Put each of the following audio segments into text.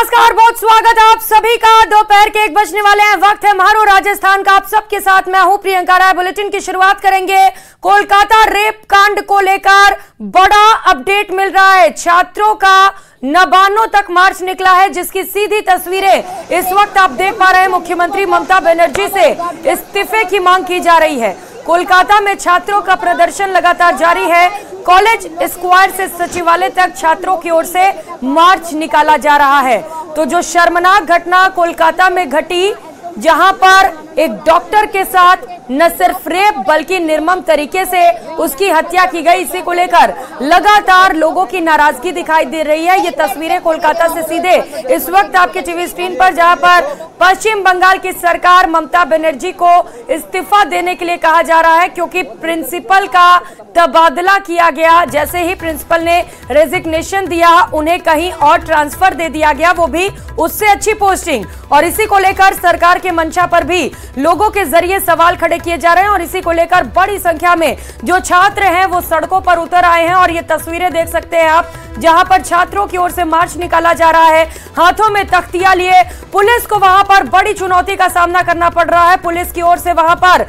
नमस्कार, बहुत स्वागत है आप सभी का। दोपहर के 1 बजने वाले हैं, वक्त है मारो राजस्थान का। आप सबके साथ मैं हूं प्रियंका राय। बुलेटिन की शुरुआत करेंगे कोलकाता रेप कांड को लेकर बड़ा अपडेट मिल रहा है। छात्रों का नबानो तक मार्च निकला है, जिसकी सीधी तस्वीरें इस वक्त आप देख पा रहे हैं। मुख्यमंत्री ममता बनर्जी से इस्तीफे की मांग की जा रही है। कोलकाता में छात्रों का प्रदर्शन लगातार जारी है। कॉलेज स्क्वायर से सचिवालय तक छात्रों की ओर से मार्च निकाला जा रहा है। तो जो शर्मनाक घटना कोलकाता में घटी, जहां पर एक डॉक्टर के साथ न सिर्फ रेप बल्कि निर्मम तरीके से उसकी हत्या की गई, इसी को लेकर लगातार लोगों की नाराजगी दिखाई दे रही है। ये तस्वीरें कोलकाता से सीधे इस वक्त आपके टीवी स्क्रीन पर, जहां पर पश्चिम बंगाल की सरकार ममता बनर्जी को इस्तीफा देने के लिए कहा जा रहा है, क्योंकि प्रिंसिपल का तबादला किया गया। जैसे ही प्रिंसिपल ने रेजिग्नेशन दिया, उन्हें कहीं और ट्रांसफर दे दिया गया, वो भी उससे अच्छी पोस्टिंग। और इसी को लेकर सरकार के मंशा पर भी लोगों के जरिए सवाल खड़े किए जा रहे हैं। और इसी को लेकर बड़ी संख्या में जो छात्र हैं वो सड़कों पर उतर आए हैं। और ये तस्वीरें देख सकते हैं आप, जहां पर छात्रों की ओर से मार्च निकाला जा रहा है, हाथों में तख्तियां लिए। पुलिस को वहां पर बड़ी चुनौती का सामना करना पड़ रहा है। पुलिस की ओर से वहां पर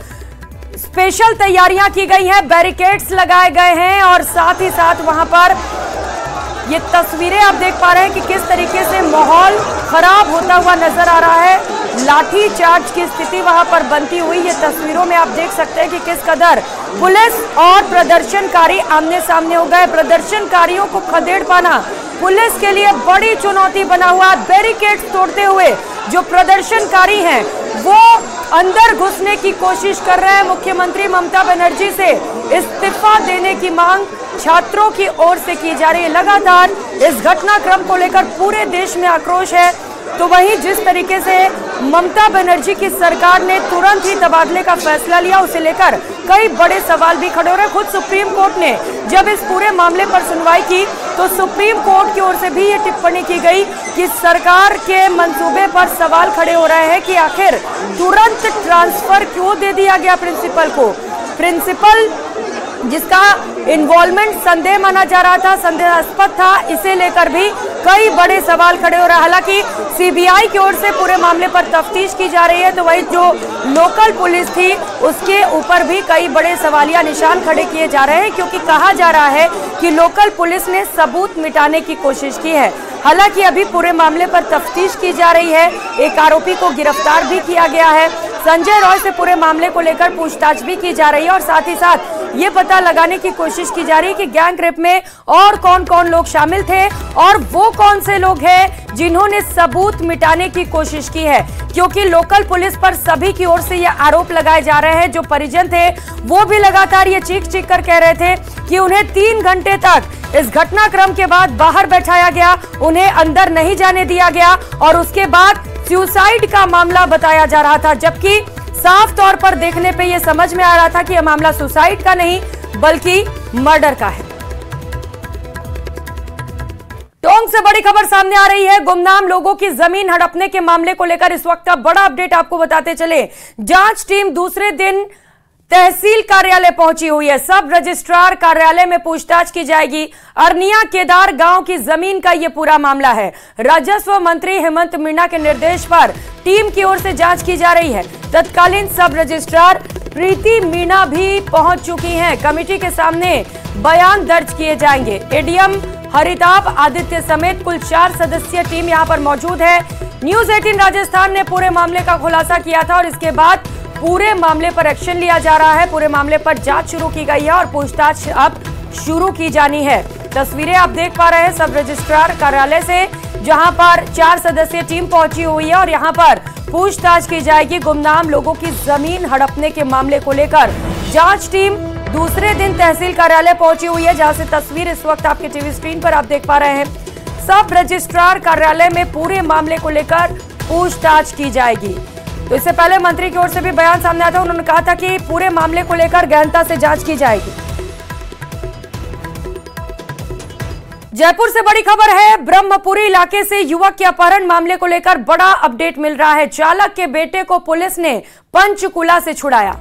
स्पेशल तैयारियां की गई हैं, बैरिकेड्स लगाए गए हैं। और साथ ही साथ वहां पर ये तस्वीरें आप देख पा रहे हैं कि किस तरीके से माहौल खराब होता हुआ नजर आ रहा है। लाठी चार्ज की स्थिति वहां पर बनती हुई ये तस्वीरों में आप देख सकते हैं कि किस कदर पुलिस और प्रदर्शनकारी आमने सामने हो गए। प्रदर्शनकारियों को खदेड़ पाना पुलिस के लिए बड़ी चुनौती बना हुआ। बैरिकेड्स तोड़ते हुए जो प्रदर्शनकारी हैं वो अंदर घुसने की कोशिश कर रहे हैं। मुख्यमंत्री ममता बनर्जी से इस्तीफा देने की मांग छात्रों की ओर से की जा रही है। लगातार इस घटनाक्रम को लेकर पूरे देश में आक्रोश है। तो वहीं जिस तरीके से ममता बनर्जी की सरकार ने तुरंत ही तबादले का फैसला लिया, उसे लेकर कई बड़े सवाल भी खड़े हो रहे हैं। खुद सुप्रीम कोर्ट ने जब इस पूरे मामले पर सुनवाई की, तो सुप्रीम कोर्ट की ओर से भी ये टिप्पणी की गई कि सरकार के मंसूबे पर सवाल खड़े हो रहे हैं कि आखिर तुरंत ट्रांसफर क्यों दे दिया गया प्रिंसिपल को। प्रिंसिपल जिसका इन्वॉल्वमेंट संदेह माना जा रहा था, संदेहास्पद था, इसे लेकर भी कई बड़े सवाल खड़े हो रहे हैं। हालांकि सीबीआई की ओर से पूरे मामले पर तफ्तीश की जा रही है, तो वही जो लोकल पुलिस थी उसके ऊपर भी कई बड़े सवालिया निशान खड़े किए जा रहे हैं, क्योंकि कहा जा रहा है कि लोकल पुलिस ने सबूत मिटाने की कोशिश की है। हालांकि अभी पूरे मामले पर तफ्तीश की जा रही है। एक आरोपी को गिरफ्तार भी किया गया है। संजय रॉय से पूरे मामले को लेकर पूछताछ भी की जा रही है। और साथ ही साथ ये पता लगाने की कोशिश की जा रही है कि गैंग रेप में और कौन कौन लोग शामिल थे और वो कौन से लोग हैं जिन्होंने सबूत मिटाने की कोशिश की है। क्योंकि लोकल पुलिस पर सभी की ओर से ये आरोप लगाए जा रहे हैं। जो परिजन थे वो भी लगातार ये चीख कर कह रहे थे कि उन्हें 3 घंटे तक इस घटनाक्रम के बाद बाहर बैठाया गया, उन्हें अंदर नहीं जाने दिया गया। और उसके बाद सुसाइड का मामला बताया जा रहा था, जबकि साफ तौर पर देखने पे ये समझ में आ रहा था कि यह मामला सुसाइड का नहीं बल्कि मर्डर का है। टोंक से बड़ी खबर सामने आ रही है। गुमनाम लोगों की जमीन हड़पने के मामले को लेकर इस वक्त का बड़ा अपडेट आपको बताते चले। जांच टीम दूसरे दिन तहसील कार्यालय पहुंची हुई है। सब रजिस्ट्रार कार्यालय में पूछताछ की जाएगी। अरनिया केदार गांव की जमीन का यह पूरा मामला है। राजस्व मंत्री हेमंत मीणा के निर्देश पर टीम की ओर से जांच की जा रही है। तत्कालीन सब रजिस्ट्रार प्रीति मीणा भी पहुंच चुकी हैं। कमेटी के सामने बयान दर्ज किए जाएंगे। एडीएम हरिताभ आदित्य समेत कुल 4 सदस्यीय टीम यहां पर मौजूद है। न्यूज 18 राजस्थान ने पूरे मामले का खुलासा किया था और इसके बाद पूरे मामले पर एक्शन लिया जा रहा है। पूरे मामले पर जांच शुरू की गई है और पूछताछ अब शुरू की जानी है। तस्वीरें आप देख पा रहे हैं सब रजिस्ट्रार कार्यालय से, जहां पर 4 सदस्यीय टीम पहुंची हुई है और यहां पर पूछताछ की जाएगी गुमनाम लोगों की जमीन हड़पने के मामले को लेकर। जांच टीम दूसरे दिन तहसील कार्यालय पहुंची हुई है, जहां से तस्वीर इस वक्त आपके टीवी स्क्रीन पर आप देख पा रहे हैं। सब रजिस्ट्रार कार्यालय में पूरे मामले को लेकर पूछताछ की जाएगी। तो इससे पहले मंत्री की ओर से भी बयान सामने आया था। उन्होंने कहा था कि पूरे मामले को लेकर गहनता से जांच की जाएगी। जयपुर से बड़ी खबर है। ब्रह्मपुरी इलाके से युवक के अपहरण मामले को लेकर बड़ा अपडेट मिल रहा है। चालक के बेटे को पुलिस ने पंचकुला से छुड़ाया।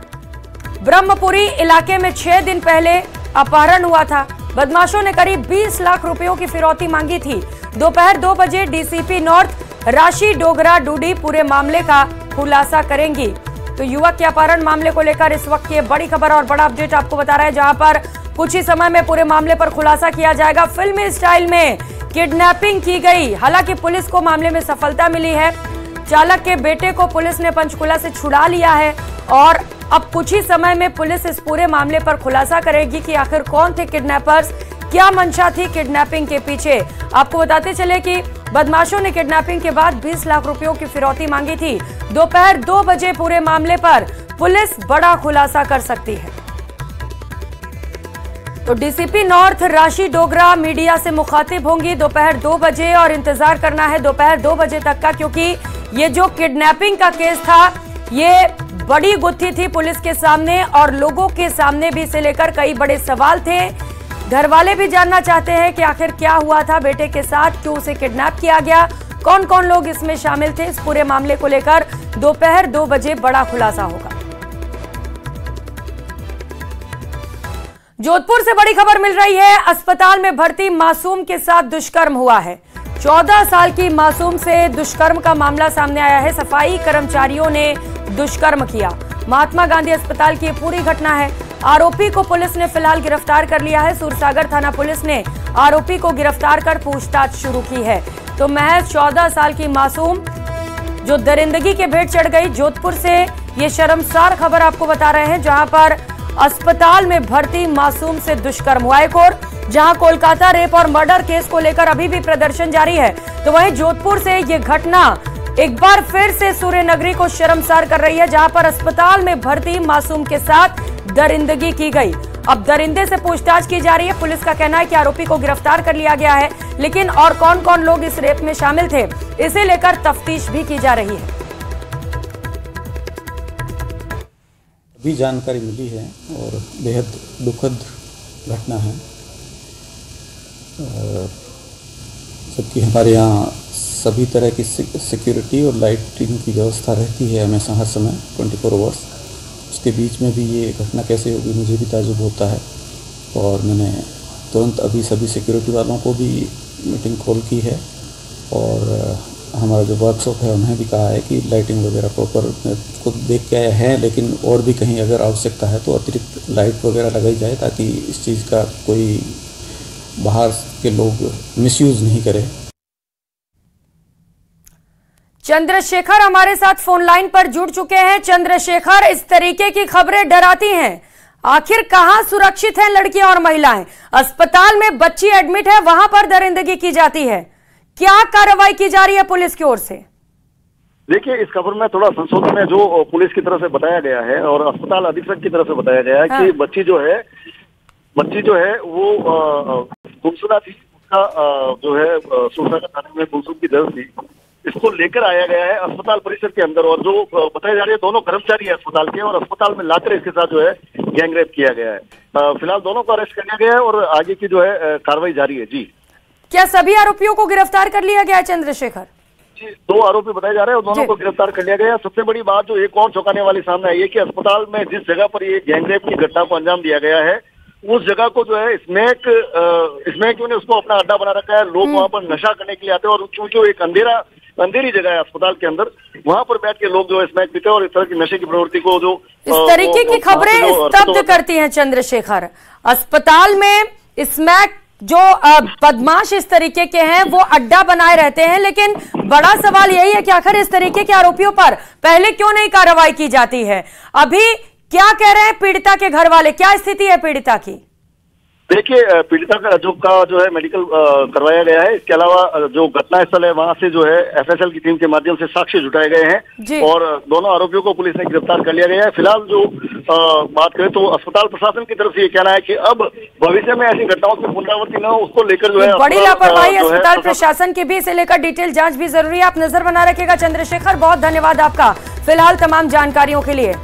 ब्रह्मपुरी इलाके में 6 दिन पहले अपहरण हुआ था। बदमाशों ने करीब 20 लाख रुपयों की फिरौती मांगी थी। दोपहर 2 बजे डीसीपी नॉर्थ राशि डोगरा डूडी पूरे मामले का खुलासा करेंगी। तो युवक के अपहरण मामले को लेकर इस वक्त ये बड़ी खबर और बड़ा अपडेट आपको बता रहा है, जहां पर कुछ ही समय में पूरे मामले पर खुलासा किया जाएगा। फिल्मी स्टाइल में किडनैपिंग की गई, हालांकि पुलिस को मामले में सफलता मिली है। चालक के बेटे को पुलिस ने पंचकुला से छुड़ा लिया है और अब कुछ ही समय में पुलिस इस पूरे मामले पर खुलासा करेगी कि आखिर कौन थे किडनैपर्स, क्या मंशा थी किडनैपिंग के पीछे। आपको बताते चले कि बदमाशों ने किडनैपिंग के बाद 20 लाख रुपयों की फिरौती मांगी थी। दोपहर 2 बजे पूरे मामले पर पुलिस बड़ा खुलासा कर सकती है। तो डीसीपी नॉर्थ राशि डोगरा मीडिया से मुखातिब होंगी दोपहर 2 बजे और इंतजार करना है दोपहर 2 बजे तक का, क्योंकि ये जो किडनैपिंग का केस था ये बड़ी गुत्थी थी पुलिस के सामने और लोगों के सामने भी इसे लेकर कई बड़े सवाल थे। घर वाले भी जानना चाहते हैं कि आखिर क्या हुआ था बेटे के साथ, क्यों उसे किडनैप किया गया, कौन कौन लोग इसमें शामिल थे। इस पूरे मामले को लेकर दोपहर 2 बजे बड़ा खुलासा होगा। जोधपुर से बड़ी खबर मिल रही है, अस्पताल में भर्ती मासूम के साथ दुष्कर्म हुआ है। 14 साल की मासूम से दुष्कर्म का मामला सामने आया है। सफाई कर्मचारियों ने दुष्कर्म किया। महात्मा गांधी अस्पताल की पूरी घटना है। आरोपी को पुलिस ने फिलहाल गिरफ्तार कर लिया है। सूरसागर थाना पुलिस ने आरोपी को गिरफ्तार कर पूछताछ शुरू की है। तो महज 14 साल की मासूम जो दरिंदगी के भेंट चढ़ गई। जोधपुर से ये शर्मसार खबर आपको बता रहे हैं, जहां पर अस्पताल में भर्ती मासूम से दुष्कर्म हुआ। एक और जहां कोलकाता रेप और मर्डर केस को लेकर अभी भी प्रदर्शन जारी है, तो वहीं जोधपुर से ये घटना एक बार फिर से सूर्य नगरी को शर्मसार कर रही है, जहां पर अस्पताल में भर्ती मासूम के साथ दरिंदगी की गई। अब दरिंदे से पूछताछ की जा रही है। पुलिस का कहना है कि आरोपी को गिरफ्तार कर लिया गया है, लेकिन और कौन कौन लोग इस रेप में शामिल थे इसे लेकर तफ्तीश भी की जा रही है। अभी जानकारी मिली है और बेहद दुखद घटना है, जबकि हमारे यहाँ सभी तरह की सिक्योरिटी और लाइटिंग की व्यवस्था रहती है हमेशा हर समय 24 आवर्स। उसके बीच में भी ये घटना कैसे होगी मुझे भी ताजुब होता है और मैंने तुरंत अभी सभी सिक्योरिटी वालों को भी मीटिंग कॉल की है और हमारा जो वर्कशॉप है उन्हें भी कहा है कि लाइटिंग वगैरह प्रॉपर खुद देख के आए हैं, लेकिन और भी कहीं अगर आवश्यकता है तो अतिरिक्त लाइट वगैरह लगाई जाए ताकि इस चीज़ का कोई बाहर के लोग मिसयूज़ नहीं करें। चंद्रशेखर हमारे साथ फोन लाइन पर जुड़ चुके हैं। चंद्रशेखर, इस तरीके की खबरें डराती हैं, आखिर कहां सुरक्षित हैं लड़कियां और महिलाएं? अस्पताल में बच्ची एडमिट है, वहां पर दरिंदगी की जाती है, क्या कार्रवाई की जा रही है पुलिस की ओर से? देखिए, इस खबर में थोड़ा संशोधन है जो पुलिस की तरफ से बताया गया है और अस्पताल अधीक्षक की तरफ से बताया गया है कि बच्ची जो है वो गुमशुदा थी। उसका जो है सूरसागर थाने में गुमशुद की दर्ज थी। इसको लेकर आया गया है अस्पताल परिसर के अंदर और जो बताया जा रही है दोनों कर्मचारी है अस्पताल के, और अस्पताल में लाकर इसके साथ जो है गैंगरेप किया गया है। फिलहाल दोनों को अरेस्ट कर लिया गया है और आगे की जो है कार्रवाई जारी है। जी, क्या सभी आरोपियों को गिरफ्तार कर लिया गया है चंद्रशेखर? जी, 2 आरोपी बताए जा रहे हैं और दोनों को गिरफ्तार कर लिया गया है। सबसे बड़ी बात जो एक और चौंकाने वाली सामने आई है कि अस्पताल में जिस जगह पर ये गैंगरेप की घटना को अंजाम दिया गया है उस जगह को जो है स्मैक ने उसको अपना अड्डा बना रखा है। लोग वहां पर नशा करने के लिए आते हैं और क्योंकि एक अंधेरी जगह है अस्पताल के अंदर, वहां पर बैठ के लोग जो है स्मैक पीते हैं और इस तरह की नशे की प्रवृत्ति को जो इस तरीके की खबरें स्तब्ध करती हैं। चंद्रशेखर, अस्पताल में स्मैक जो बदमाश इस तरीके के हैं वो अड्डा बनाए रहते हैं, लेकिन बड़ा सवाल यही है कि आखिर इस तरीके के आरोपियों पर पहले क्यों नहीं कार्रवाई की जाती है? अभी क्या कह रहे हैं पीड़िता के घर वाले, क्या स्थिति है पीड़िता की? देखिए, पीड़िता का जो है मेडिकल करवाया गया है। इसके अलावा जो घटना स्थल है वहां से जो है एफएसएल की टीम के माध्यम से साक्ष्य जुटाए गए हैं और दोनों आरोपियों को पुलिस ने गिरफ्तार कर लिया गया है। फिलहाल जो बात करें तो अस्पताल प्रशासन की तरफ से ये कहना है कि अब भविष्य में ऐसी घटनाओं की पुनरावृत्ति न हो, उसको लेकर जो है बड़ी लापरवाही अस्पताल प्रशासन की भी, इसे लेकर डिटेल जांच भी जरूरी है। आप नजर बना रखिएगा। चंद्रशेखर, बहुत धन्यवाद आपका फिलहाल तमाम जानकारियों के लिए।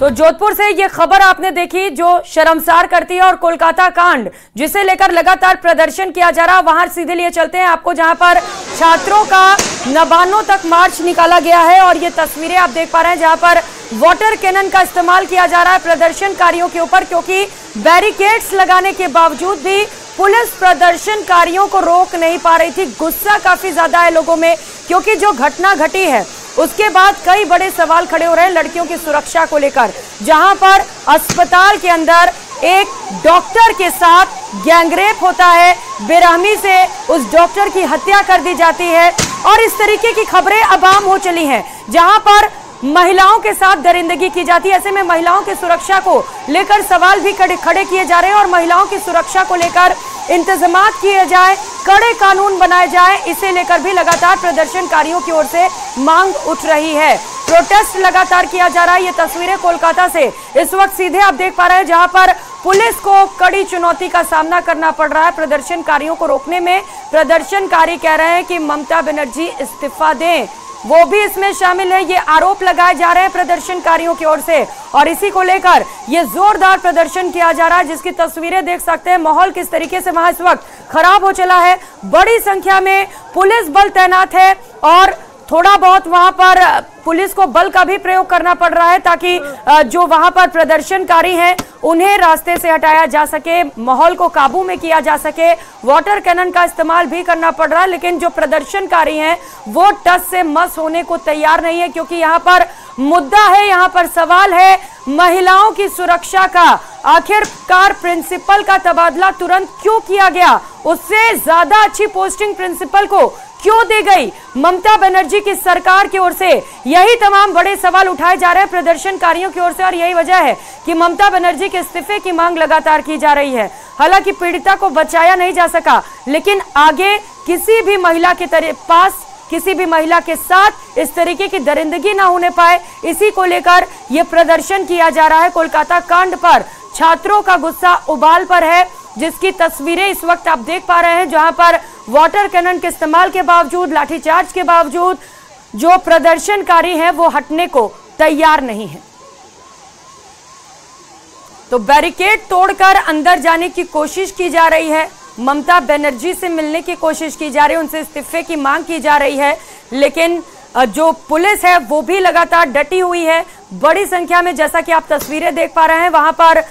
तो जोधपुर से ये खबर आपने देखी जो शर्मसार करती है, और कोलकाता कांड जिसे लेकर लगातार प्रदर्शन किया जा रहा, वहां सीधे लिए चलते हैं आपको, जहां पर छात्रों का नबानों तक मार्च निकाला गया है। और ये तस्वीरें आप देख पा रहे हैं जहां पर वाटर कैनन का इस्तेमाल किया जा रहा है प्रदर्शनकारियों के ऊपर, क्योंकि बैरिकेड्स लगाने के बावजूद भी पुलिस प्रदर्शनकारियों को रोक नहीं पा रही थी। गुस्सा काफी ज्यादा है लोगों में, क्योंकि जो घटना घटी है उसके बाद कई बड़े सवाल खड़े हो रहे हैं लड़कियों की सुरक्षा को लेकर, जहां पर अस्पताल के अंदर एक डॉक्टर के साथ गैंगरेप होता है, बेरहमी से उस डॉक्टर की हत्या कर दी जाती है, और इस तरीके की खबरें अब आम हो चली हैं, जहां पर महिलाओं के साथ दरिंदगी की जाती है। ऐसे में महिलाओं की सुरक्षा को लेकर सवाल भी खड़े किए जा रहे हैं, और महिलाओं की सुरक्षा को लेकर इंतजामात किए जाए, कड़े कानून बनाए जाए, इसे लेकर भी लगातार प्रदर्शनकारियों की ओर से मांग उठ रही है। प्रोटेस्ट लगातार किया जा रहा है। ये तस्वीरें कोलकाता से इस वक्त सीधे आप देख पा रहे हैं, जहां पर पुलिस को कड़ी चुनौती का सामना करना पड़ रहा है प्रदर्शनकारियों को रोकने में। प्रदर्शनकारी कह रहे हैं कि ममता बनर्जी इस्तीफा दें, वो भी इसमें शामिल है। ये आरोप लगाए जा रहे हैं प्रदर्शनकारियों की ओर से, और इसी को लेकर ये जोरदार प्रदर्शन किया जा रहा है, जिसकी तस्वीरें देख सकते हैं। माहौल किस तरीके से वहां इस वक्त खराब हो चला है। बड़ी संख्या में पुलिस बल तैनात है, और थोड़ा बहुत वहां पर पुलिस को बल का भी प्रयोग करना पड़ रहा है, ताकि जो वहां पर प्रदर्शनकारी हैं उन्हें रास्ते से हटाया जा सके, माहौल को काबू में किया जा सके। वाटर कैनन का इस्तेमाल भी करना पड़ रहा है, लेकिन जो प्रदर्शनकारी हैं वो टस से मस होने को तैयार नहीं है, क्योंकि यहाँ पर मुद्दा है, यहाँ पर सवाल है महिलाओं की सुरक्षा का। आखिरकार प्रिंसिपल का तबादला तुरंत क्यों किया गया? उससे ज्यादा अच्छी पोस्टिंग प्रिंसिपल को क्यों दी गई ममता बनर्जी की सरकार की ओर से? यही तमाम बड़े सवाल उठाए जा रहे हैं प्रदर्शनकारियों की ओर से, और यही वजह है कि ममता बनर्जी के इस्तीफे की मांग लगातार की जा रही है। हालांकि पीड़िता को बचाया नहीं जा सका, लेकिन आगे किसी भी महिला के पास, किसी भी महिला के साथ इस तरीके की दरिंदगी ना होने पाए, इसी को लेकर यह प्रदर्शन किया जा रहा है। कोलकाता कांड पर छात्रों का गुस्सा उबाल पर है, जिसकी तस्वीरें इस वक्त आप देख पा रहे हैं, जहां पर वाटर कैनन के इस्तेमाल के बावजूद, लाठीचार्ज के बावजूद जो प्रदर्शनकारी हैं वो हटने को तैयार नहीं है। तो बैरिकेड तोड़कर अंदर जाने की कोशिश की जा रही है, ममता बनर्जी से मिलने की कोशिश की जा रही है, उनसे इस्तीफे की मांग की जा रही है, लेकिन जो पुलिस है वो भी लगातार डटी हुई है। बड़ी संख्या में, जैसा कि आप तस्वीरें देख पा रहे हैं, वहां पर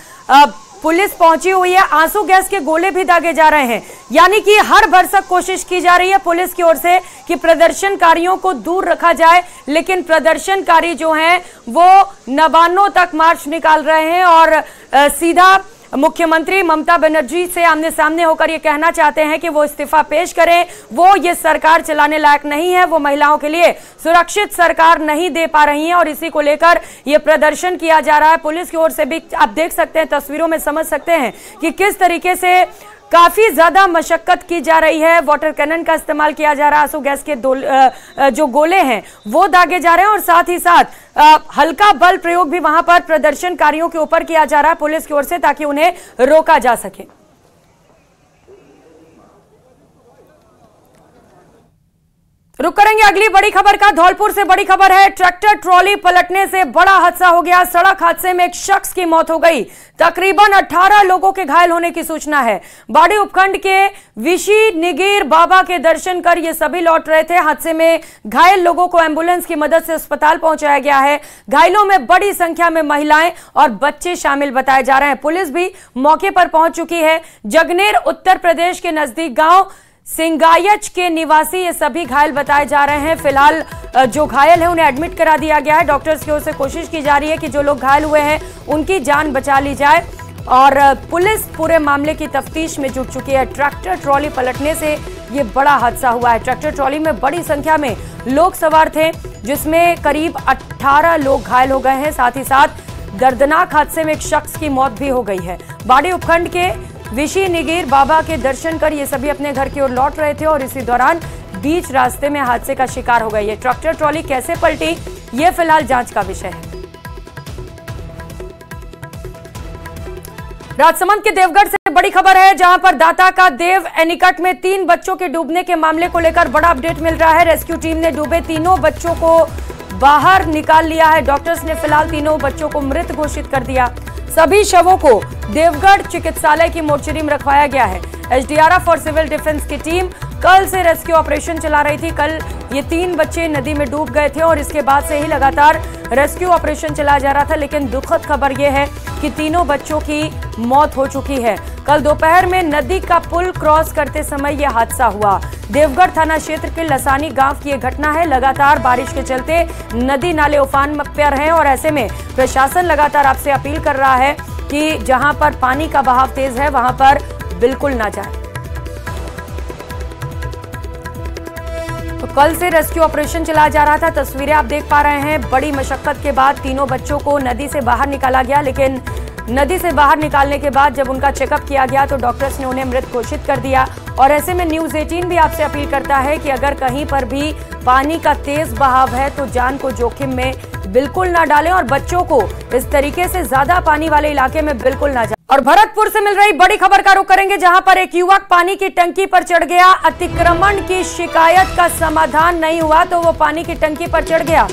पुलिस पहुंची हुई है। आंसू गैस के गोले भी दागे जा रहे हैं, यानी कि हर भरसक कोशिश की जा रही है पुलिस की ओर से कि प्रदर्शनकारियों को दूर रखा जाए, लेकिन प्रदर्शनकारी जो हैं वो नबानों तक मार्च निकाल रहे हैं, और सीधा मुख्यमंत्री ममता बनर्जी से आमने सामने होकर ये कहना चाहते हैं कि वो इस्तीफा पेश करें। वो ये सरकार चलाने लायक नहीं है, वो महिलाओं के लिए सुरक्षित सरकार नहीं दे पा रही हैं, और इसी को लेकर ये प्रदर्शन किया जा रहा है पुलिस की ओर से भी। आप देख सकते हैं, तस्वीरों में समझ सकते हैं कि किस तरीके से काफी ज्यादा मशक्कत की जा रही है। वाटर कैनन का इस्तेमाल किया जा रहा है, आंसू गैस के जो गोले हैं वो दागे जा रहे हैं, और साथ ही साथ हल्का बल प्रयोग भी वहां पर प्रदर्शनकारियों के ऊपर किया जा रहा है पुलिस की ओर से, ताकि उन्हें रोका जा सके। रुक करेंगे अगली बड़ी खबर का। धौलपुर से बड़ी खबर है, ट्रैक्टर ट्रॉली पलटने से बड़ा हादसा हो गया। सड़क हादसे में एक शख्स की मौत हो गई, तकरीबन 18 लोगों के घायल होने की सूचना है। बाड़ी उपखंड के विशी निगीर बाबा के दर्शन कर ये सभी लौट रहे थे। हादसे में घायल लोगों को एम्बुलेंस की मदद से अस्पताल पहुंचाया गया है। घायलों में बड़ी संख्या में महिलाएं और बच्चे शामिल बताए जा रहे हैं। पुलिस भी मौके पर पहुंच चुकी है। जगनेर उत्तर प्रदेश के नजदीक गांव सिंगायच के निवासी ये सभी घायल बताए जा रहे हैं। फिलहाल जो घायल है उन्हें एडमिट करा दिया गया है। डॉक्टर्स की ओर से कोशिश की जा रही है कि जो लोग घायल हुए हैं उनकी जान बचा ली जाए, और पुलिस पूरे मामले की तफ्तीश में जुट चुकी है। ट्रैक्टर ट्रॉली पलटने से ये बड़ा हादसा हुआ है। ट्रैक्टर ट्रॉली में बड़ी संख्या में लोग सवार थे, जिसमें करीब 18 लोग घायल हो गए हैं। साथ ही साथ दर्दनाक हादसे में एक शख्स की मौत भी हो गई है। बाड़ी उपखंड के विशी निगीर बाबा के दर्शन कर ये सभी अपने घर की ओर लौट रहे थे, और इसी दौरान बीच रास्ते में हादसे का शिकार हो गए। ये ट्रैक्टर ट्रॉली कैसे पलटी, ये फिलहाल जांच का विषय है। राजसमंद के देवगढ़ से बड़ी खबर है, जहां पर दाता का देव एनीकट में 3 बच्चों के डूबने के मामले को लेकर बड़ा अपडेट मिल रहा है। रेस्क्यू टीम ने डूबे तीनों बच्चों को बाहर निकाल लिया है। डॉक्टर्स ने फिलहाल तीनों बच्चों को मृत घोषित कर दिया। सभी शवों को देवगढ़ चिकित्सालय की मोर्चरी में रखवाया गया है। एसडीआरएफ और सिविल डिफेंस की टीम कल से रेस्क्यू ऑपरेशन चला रही थी। कल ये 3 बच्चे नदी में डूब गए थे और इसके बाद से ही लगातार रेस्क्यू ऑपरेशन चला जा रहा था, लेकिन दुखद खबर यह है कि तीनों बच्चों की मौत हो चुकी है। कल दोपहर में नदी का पुल क्रॉस करते समय यह हादसा हुआ। देवगढ़ थाना क्षेत्र के लसानी गांव की यह घटना है। लगातार बारिश के चलते नदी नाले उफान पर हैं और ऐसे में प्रशासन लगातार आपसे अपील कर रहा है कि जहां पर पानी का बहाव तेज है वहां पर बिल्कुल ना जाए। तो कल से रेस्क्यू ऑपरेशन चला जा रहा था। तस्वीरें आप देख पा रहे हैं। बड़ी मशक्कत के बाद तीनों बच्चों को नदी से बाहर निकाला गया, लेकिन नदी से बाहर निकालने के बाद जब उनका चेकअप किया गया तो डॉक्टर्स ने उन्हें मृत घोषित कर दिया। और ऐसे में न्यूज़ 18 भी आपसे अपील करता है कि अगर कहीं पर भी पानी का तेज बहाव है तो जान को जोखिम में बिल्कुल ना डालें और बच्चों को इस तरीके से ज्यादा पानी वाले इलाके में बिल्कुल ना जाए। और भरतपुर से मिल रही बड़ी खबर का रुख करेंगे, जहां पर एक युवक पानी की टंकी पर चढ़ गया। अतिक्रमण की शिकायत का समाधान नहीं हुआ तो वो पानी की टंकी पर चढ़ गया।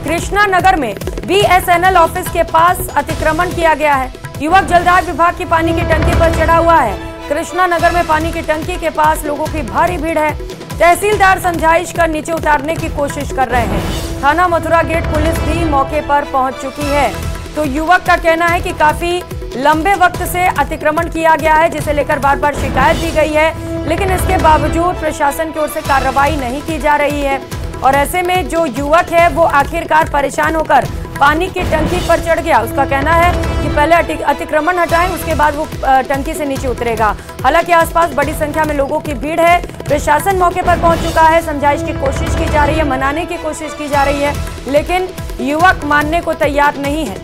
कृष्णा नगर में बीएसएनएल ऑफिस के पास अतिक्रमण किया गया है। युवक जलदाय विभाग की पानी की टंकी पर चढ़ा हुआ है। कृष्णा नगर में पानी की टंकी के पास लोगों की भारी भीड़ है। तहसीलदार समझाइश कर नीचे उतारने की कोशिश कर रहे हैं। थाना मथुरा गेट पुलिस भी मौके पर पहुंच चुकी है। तो युवक का कहना है कि काफी लंबे वक्त से अतिक्रमण किया गया है, जिसे लेकर बार बार शिकायत दी गई है, लेकिन इसके बावजूद प्रशासन की ओर से कार्रवाई नहीं की जा रही है। और ऐसे में जो युवक है वो आखिरकार परेशान होकर पानी की टंकी पर चढ़ गया। उसका कहना है कि पहले अतिक्रमण हटाएं, उसके बाद वो टंकी से नीचे उतरेगा। हालांकि आसपास बड़ी संख्या में लोगों की भीड़ है। प्रशासन मौके पर पहुंच चुका है। समझाइश की कोशिश की जा रही है, मनाने की कोशिश की जा रही है, लेकिन युवक मानने को तैयार नहीं है।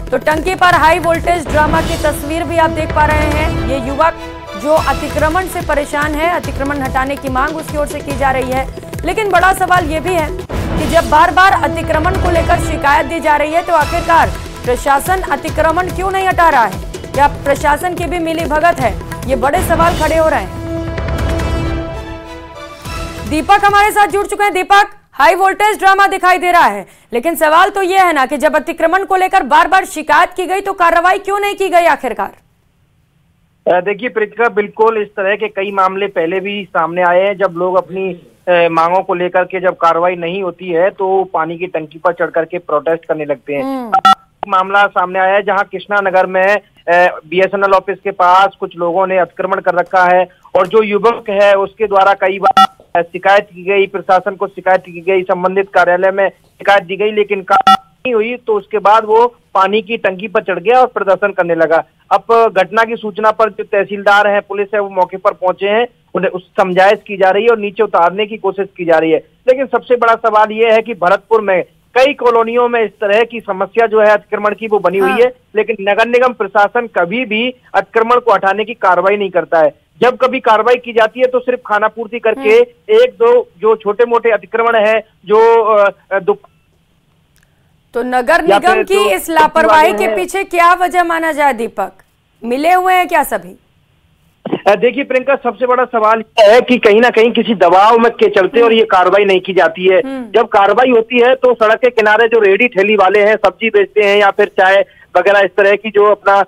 तो टंकी पर हाई वोल्टेज ड्रामा की तस्वीर भी आप देख पा रहे हैं। ये युवक जो अतिक्रमण से परेशान है, अतिक्रमण हटाने की मांग उसकी ओर से की जा रही है, लेकिन बड़ा सवाल ये भी है कि जब बार बार अतिक्रमण को लेकर शिकायत दी जा रही है तो आखिरकार प्रशासन अतिक्रमण क्यों नहीं हटा रहा है, या प्रशासन की भी मिलीभगत है? ये बड़े सवाल खड़े हो रहे हैं। दीपक हमारे साथ जुड़ चुके हैं। दीपक, हाई वोल्टेज ड्रामा दिखाई दे रहा है, लेकिन सवाल तो यह है ना कि जब अतिक्रमण को लेकर बार बार शिकायत की गई तो कार्रवाई क्यों नहीं की गई आखिरकार? देखिए प्रीतिका, बिल्कुल इस तरह के कई मामले पहले भी सामने आए हैं। जब लोग अपनी मांगों को लेकर के जब कार्रवाई नहीं होती है तो पानी की टंकी पर चढ़ करके प्रोटेस्ट करने लगते हैं। मामला सामने आया है जहां कृष्णा नगर में बीएसएनएल ऑफिस के पास कुछ लोगों ने अतिक्रमण कर रखा है और जो युवक है उसके द्वारा कई बार शिकायत की गई, प्रशासन को शिकायत की गई, संबंधित कार्यालय में शिकायत दी गई, लेकिन नहीं हुई। तो उसके बाद वो पानी की टंकी पर चढ़ गया और प्रदर्शन करने लगा। अब घटना की सूचना पर जो तहसीलदार है, पुलिस है, वो मौके पर पहुंचे हैं। उन्हें उस समझाइश की जा रही है और नीचे उतारने की कोशिश की जा रही है। लेकिन सबसे बड़ा सवाल ये है कि भरतपुर में कई कॉलोनियों में इस तरह की समस्या जो है अतिक्रमण की वो बनी हुई है, लेकिन नगर निगम प्रशासन कभी भी अतिक्रमण को हटाने की कार्रवाई नहीं करता है। जब कभी कार्रवाई की जाती है तो सिर्फ खाना पूर्ति करके एक दो जो छोटे मोटे अतिक्रमण है जो तो नगर निगम की इस लापरवाही के पीछे क्या वजह माना जाए दीपक? मिले हुए हैं क्या सभी? देखिए प्रियंका, सबसे बड़ा सवाल यह है कि कहीं ना कहीं किसी दबाव में के चलते और ये कार्रवाई नहीं की जाती है। जब कार्रवाई होती है तो सड़क के किनारे जो रेडी ठेली वाले हैं, सब्जी बेचते हैं या फिर चाय वगैरह इस तरह की जो अपना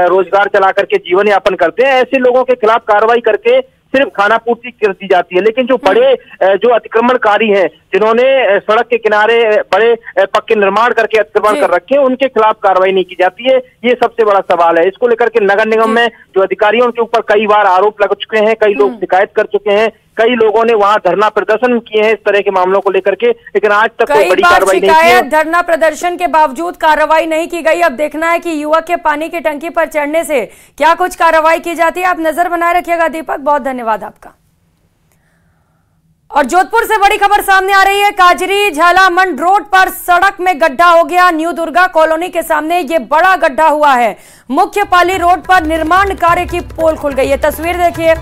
रोजगार चला करके जीवन यापन करते हैं, ऐसे लोगों के खिलाफ कार्रवाई करके सिर्फ खाना पूर्ति कर दी जाती है। लेकिन जो बड़े जो अतिक्रमणकारी हैं, जिन्होंने सड़क के किनारे बड़े पक्के निर्माण करके अतिक्रमण कर रखे हैं, उनके खिलाफ कार्रवाई नहीं की जाती है। ये सबसे बड़ा सवाल है। इसको लेकर के नगर निगम में जो अधिकारियों के ऊपर कई बार आरोप लग चुके हैं, कई लोग शिकायत कर चुके हैं, कई लोगों ने वहां धरना प्रदर्शन किए हैं इस तरह के मामलों को लेकर के, लेकिन आज तक कोई बड़ी कार्रवाई नहीं की है। धरना प्रदर्शन के बावजूद कार्रवाई नहीं की गई। अब देखना है कि युवक के पानी की टंकी पर चढ़ने से क्या कुछ कार्रवाई की जाती है। आप नजर बनाए रखिएगा दीपक, बहुत धन्यवाद आपका। और जोधपुर से बड़ी खबर सामने आ रही है। काजरी झालामंड रोड पर सड़क में गड्ढा हो गया। न्यू दुर्गा कॉलोनी के सामने ये बड़ा गड्ढा हुआ है। मुख्य पाली रोड पर निर्माण कार्य की पोल खुल गई है। तस्वीर देखिए,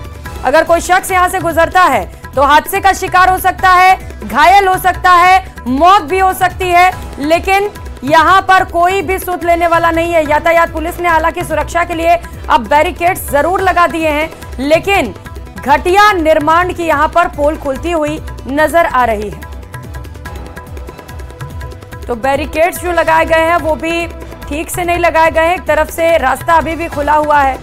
अगर कोई शख्स यहां से गुजरता है तो हादसे का शिकार हो सकता है, घायल हो सकता है, मौत भी हो सकती है, लेकिन यहां पर कोई भी सुध लेने वाला नहीं है। यातायात पुलिस ने हालांकि सुरक्षा के लिए अब बैरिकेड्स जरूर लगा दिए हैं, लेकिन घटिया निर्माण की यहां पर पोल खुलती हुई नजर आ रही है। तो बैरिकेड्स जो लगाए गए हैं वो भी ठीक से नहीं लगाए गए हैं। एक तरफ से रास्ता अभी भी खुला हुआ है,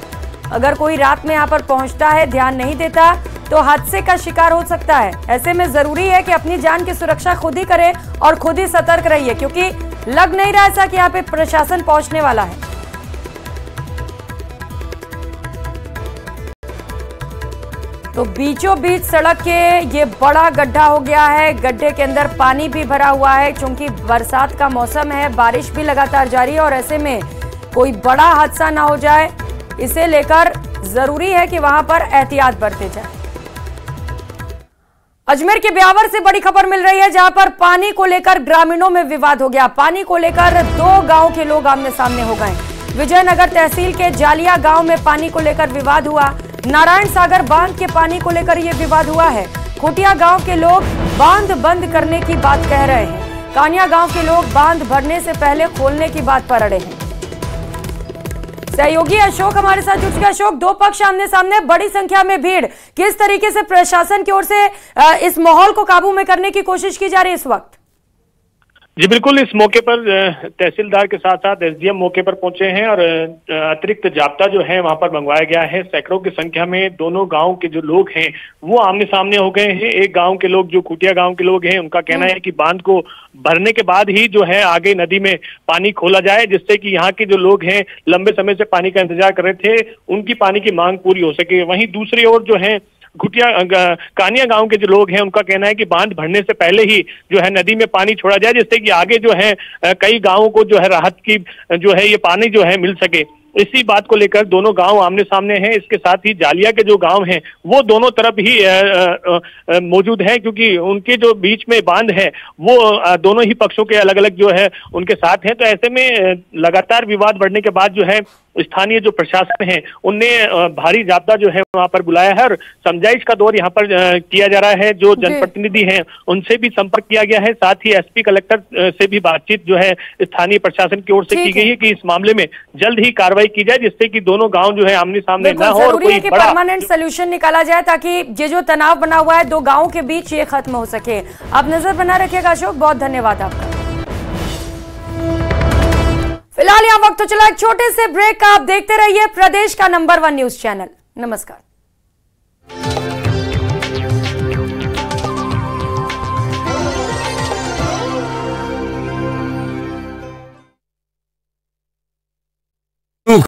अगर कोई रात में यहाँ पर पहुंचता है, ध्यान नहीं देता तो हादसे का शिकार हो सकता है। ऐसे में जरूरी है कि अपनी जान की सुरक्षा खुद ही करें और खुद ही सतर्क रहिए, क्योंकि लग नहीं रहा ऐसा कि यहाँ पे प्रशासन पहुंचने वाला है। तो बीचों बीच सड़क के ये बड़ा गड्ढा हो गया है, गड्ढे के अंदर पानी भी भरा हुआ है। चूंकि बरसात का मौसम है, बारिश भी लगातार जारी है और ऐसे में कोई बड़ा हादसा ना हो जाए, इसे लेकर जरूरी है कि वहां पर एहतियात बरते जाए। अजमेर के ब्यावर से बड़ी खबर मिल रही है, जहां पर पानी को लेकर ग्रामीणों में विवाद हो गया। पानी को लेकर दो गांव के लोग आमने सामने हो गए। विजयनगर तहसील के जालिया गांव में पानी को लेकर विवाद हुआ। नारायण सागर बांध के पानी को लेकर यह विवाद हुआ है। खुटिया गांव के लोग बांध बंद करने की बात कह रहे हैं। कानिया गांव के लोग बांध भरने से पहले खोलने की बात पर अड़े हैं। सहयोगी अशोक हमारे साथ जुड़ चुके। अशोक, दो पक्ष आमने सामने, बड़ी संख्या में भीड़, किस तरीके से प्रशासन की ओर से इस माहौल को काबू में करने की कोशिश की जा रही है इस वक्त? जी बिल्कुल, इस मौके पर तहसीलदार के साथ साथ एसडीएम मौके पर पहुंचे हैं और अतिरिक्त जाब्ता जो है वहां पर मंगवाया गया है। सैकड़ों की संख्या में दोनों गांव के जो लोग हैं वो आमने सामने हो गए हैं। एक गांव के लोग, जो खुटिया गांव के लोग हैं, उनका कहना है कि बांध को भरने के बाद ही जो है आगे नदी में पानी खोला जाए, जिससे कि यहाँ के जो लोग हैं लंबे समय से पानी का इंतजार कर रहे थे, उनकी पानी की मांग पूरी हो सके। वहीं दूसरी ओर जो है कानिया गांव के जो लोग हैं, उनका कहना है कि बांध भरने से पहले ही जो है नदी में पानी छोड़ा जाए, जिससे कि आगे जो है कई गांवों को जो है राहत की जो है ये पानी जो है मिल सके। इसी बात को लेकर दोनों गांव आमने सामने हैं। इसके साथ ही जालिया के जो गांव हैं वो दोनों तरफ ही मौजूद हैं, क्योंकि उनके जो बीच में बांध है वो दोनों ही पक्षों के अलग अलग जो है उनके साथ हैं। तो ऐसे में लगातार विवाद बढ़ने के बाद जो है स्थानीय जो प्रशासन है उनने भारी जाब्ता जो है वहां पर बुलाया है और समझाइश का दौर यहाँ पर किया जा रहा है। जो जनप्रतिनिधि हैं उनसे भी संपर्क किया गया है, साथ ही एसपी कलेक्टर से भी बातचीत जो है स्थानीय प्रशासन की ओर से की गई है कि इस मामले में जल्द ही कार्रवाई की जाए, जिससे कि दोनों गांव जो है आमने सामने न हो और कोई बड़ा परमानेंट सोल्यूशन निकाला जाए, ताकि ये जो तनाव बना हुआ है दो गांवों के बीच ये खत्म हो सके। आप नजर बना रखिएगा अशोक, बहुत धन्यवाद आपका। फिलहाल यहाँ वक्त तो चला एक छोटे से ब्रेक का, आप देखते रहिए प्रदेश का नंबर 1 न्यूज चैनल। नमस्कार।